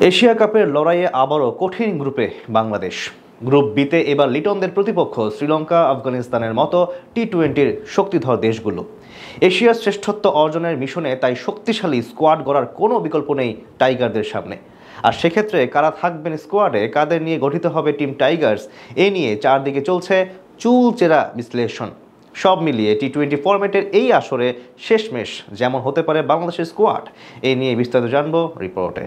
Asia কাপের লড়াইয়ে আবারও কঠিন গ্রুপে বাংলাদেশ। গ্রুপ বিতে এবার লিটনদের প্রতিপক্ষ শ্রীলঙ্কা, আফগানিস্তানের মতো টি-20-র শক্তিধর দেশগুলো। এশিয়ার শ্রেষ্ঠত্ব অর্জনের মিশনে তাই শক্তিশালী স্কোয়াড গড়ার কোনো বিকল্প নেই টাইগারদের সামনে। আর সেক্ষেত্রে কারা থাকবেন স্কোয়াডে, কাদের নিয়ে গঠিত হবে টিম টাইগার্স, এ নিয়ে চারদিকে চলছে চুলচেরা বিশ্লেষণ। সব মিলিয়ে টি-20 ফরম্যাটের এই আসরে শেষমেশ যেমন হতে পারে বাংলাদেশের স্কোয়াড, এ নিয়ে বিস্তারিত জানবো রিপোর্টে।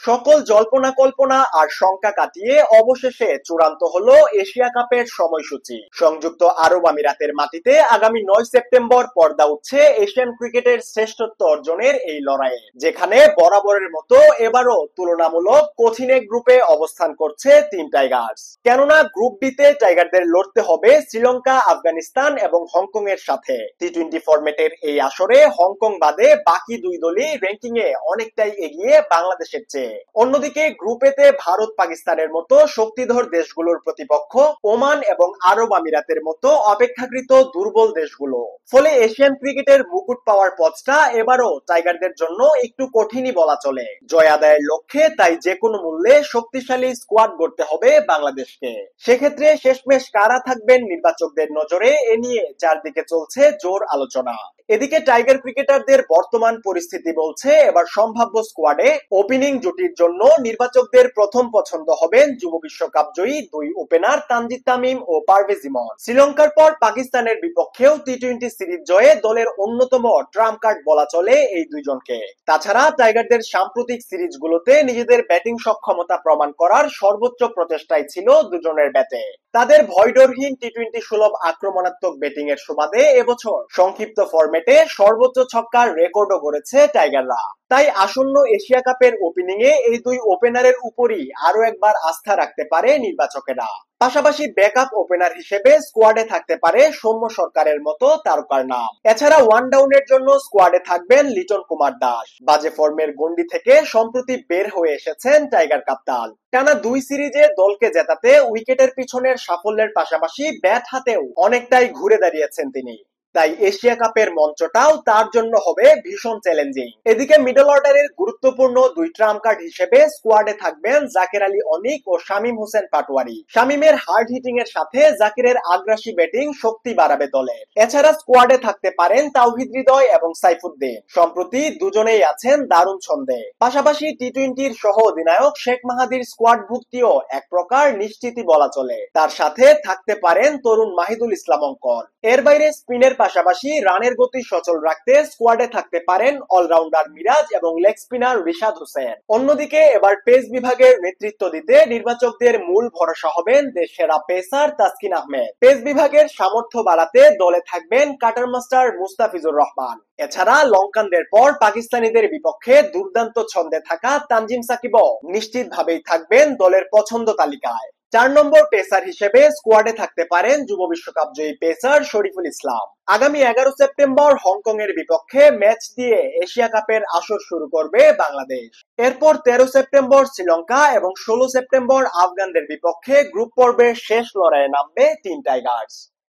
সকল জল্পনা কল্পনা আর শঙ্কা কাটিয়ে অবশেষে চূড়ান্ত হলো এশিয়া কাপের সময়সূচি। সংযুক্ত আরব আমিরাতের মাটিতে আগামী 9 সেপ্টেম্বর পর্দা উঠছে এশিয়ান ক্রিকেটের শ্রেষ্ঠত্ব অর্জনের এই লড়াইয়ে, যেখানে বরাবরের মতো এবারও তুলনামূলক কঠিন এক গ্রুপে অবস্থান করছে টিম টাইগার্স। কেননা গ্রুপ বিতে টাইগারদের লড়তে হবে শ্রীলঙ্কা, আফগানিস্তান এবং হংকং এর সাথে। টি-20 ফরম্যাটের এই আসরে হংকং বাদে বাকি দুই দলই র্যাঙ্কিং এ অনেকটাই এগিয়ে বাংলাদেশের চেয়ে। অন্যদিকে গ্রুপেতে ভারত, পাকিস্তানের মতো শক্তিধর দেশগুলোর প্রতিপক্ষ ওমান এবং আরব আমিরাতের মতো অপেক্ষাকৃত দুর্বল দেশগুলো। ফলে এশিয়ান ক্রিকেটের মুকুট পাওয়ার পথটা এবারও টাইগারদের জন্য একটু কঠিনই বলা চলে। জয় আদায়ের লক্ষ্যে তাই যে কোনো মূল্যে শক্তিশালী স্কোয়াড গড়তে হবে বাংলাদেশকে। সেক্ষেত্রে শেষমেশ কারা থাকবেন নির্বাচকদের নজরে, এ নিয়ে চারদিকে চলছে জোর আলোচনা। এদিকে টাইগার ক্রিকেটারদের বর্তমান পরিস্থিতি বলছে এবার সম্ভাব্য স্কোয়াডে ওপেনিং জুটির জন্য নির্বাচকদের প্রথম পছন্দ হবেন যুব বিশ্বকাপ জয়ী দুই ওপেনার তানজিদ তামিম ও পারভেজ ইমন। শ্রীলঙ্কার পর পাকিস্তানের বিপক্ষেও টি-20 সিরিজ জয়ে দলের অন্যতম ট্রাম্প কার্ড বলা চলে এই দুইজনকে। তাছাড়া টাইগারদের সাম্প্রতিক সিরিজগুলোতে নিজেদের ব্যাটিং সক্ষমতা প্রমাণ করার সর্বোচ্চ প্রচেষ্টাই ছিল দুজনের ব্যাটে। তাদের ভয়ডরহীন টি-20 সুলভ আক্রমণাত্মক ব্যাটিং এর সুবাদে এবছর সংক্ষিপ্ত ফরম্যাটে সর্বোচ্চ ছক্কার রেকর্ডও গড়েছে টাইগাররা। তাই আসন্ন এশিয়া কাপের ওপেনিং এ এই দুই ওপেনারের উপরই আরো একবার আস্থা রাখতে পারে নির্বাচকেরা। পাশাপাশি ব্যাকআপ ওপেনার হিসেবে স্কোয়াডে থাকতে পারে সৌম্য সরকারের মতো তারকার নাম। এছাড়া ওয়ান ডাউনের জন্য স্কোয়াডে থাকবেন লিটন কুমার দাস। বাজে ফর্মের গন্ডি থেকে সম্প্রতি বের হয়ে এসেছেন টাইগার কাপ্তান। টানা দুই সিরিজে দলকে জেতাতে উইকেটের পিছনের সাফল্যের পাশাপাশি ব্যাট হাতেও অনেকটাই ঘুরে দাঁড়িয়েছেন তিনি। তাই এশিয়া কাপের মঞ্চটাও তার জন্য হবে ভীষণ চ্যালেঞ্জিং। এদিকে মিডল অর্ডারের গুরুত্বপূর্ণ দুই ট্রাম্প কার্ড হিসেবে স্কোয়াডে থাকবেন জাকের আলী অনিক ও শামীম হোসেন পাটোয়ারি। শামীমের হার্ড হিটিং এর সাথে জাকিরের আগ্রাসী ব্যাটিং শক্তি বাড়াবে দলের। এছাড়া স্কোয়াডে থাকতে পারেন তাওহিদ হৃদয় এবং সাইফুদ্দিন। সম্প্রতি দুজনেই আছেন দারুণ ছন্দে। পাশাপাশি টি-20-র সহ অধিনায়ক শেখ মাহাদির স্কোয়াড ভুক্তিও এক প্রকার নিশ্চিতই বলা চলে। তার সাথে থাকতে পারেন তরুণ মাহিদুল ইসলাম অঙ্কন। এর বাইরে স্পিনের পাশাপাশি রানের গতি সচল রাখতে স্কোয়াডে থাকতে পারেন অলরাউন্ডার মিরাজ এবং লেগ স্পিনার রিশাদ হোসেন। অন্যদিকে এবার পেস বিভাগের নেতৃত্ব দিতে নির্বাচকদের মূল ভরসা হবেন দেশের সেরা পেসার তাসকিন আহমেদ। পেস বিভাগের সামর্থ্য বাড়াতে দলে থাকবেন কাটার মাস্টার মুস্তাফিজুর রহমান। এছাড়া লঙ্কানদের পর পাকিস্তানিদের বিপক্ষে দুর্দান্ত ছন্দে থাকা তানজিম সাকিবও নিশ্চিতভাবেই থাকবেন দলের পছন্দ তালিকায়। 4 নম্বর পেসার হিসেবে স্কোয়াডে থাকতে পারেন যুব বিশ্বকাপ জয়ী পেসার শরীফুল ইসলাম। আগামী 11 সেপ্টেম্বর হংকং এর বিপক্ষে ম্যাচ দিয়ে এশিয়া কাপের আসর শুরু করবে বাংলাদেশ। এরপর 13 সেপ্টেম্বর শ্রীলঙ্কা এবং 16 সেপ্টেম্বর আফগানদের বিপক্ষে গ্রুপ পর্বের শেষ লড়াইয়ে নামবে টিম টাইগার্স।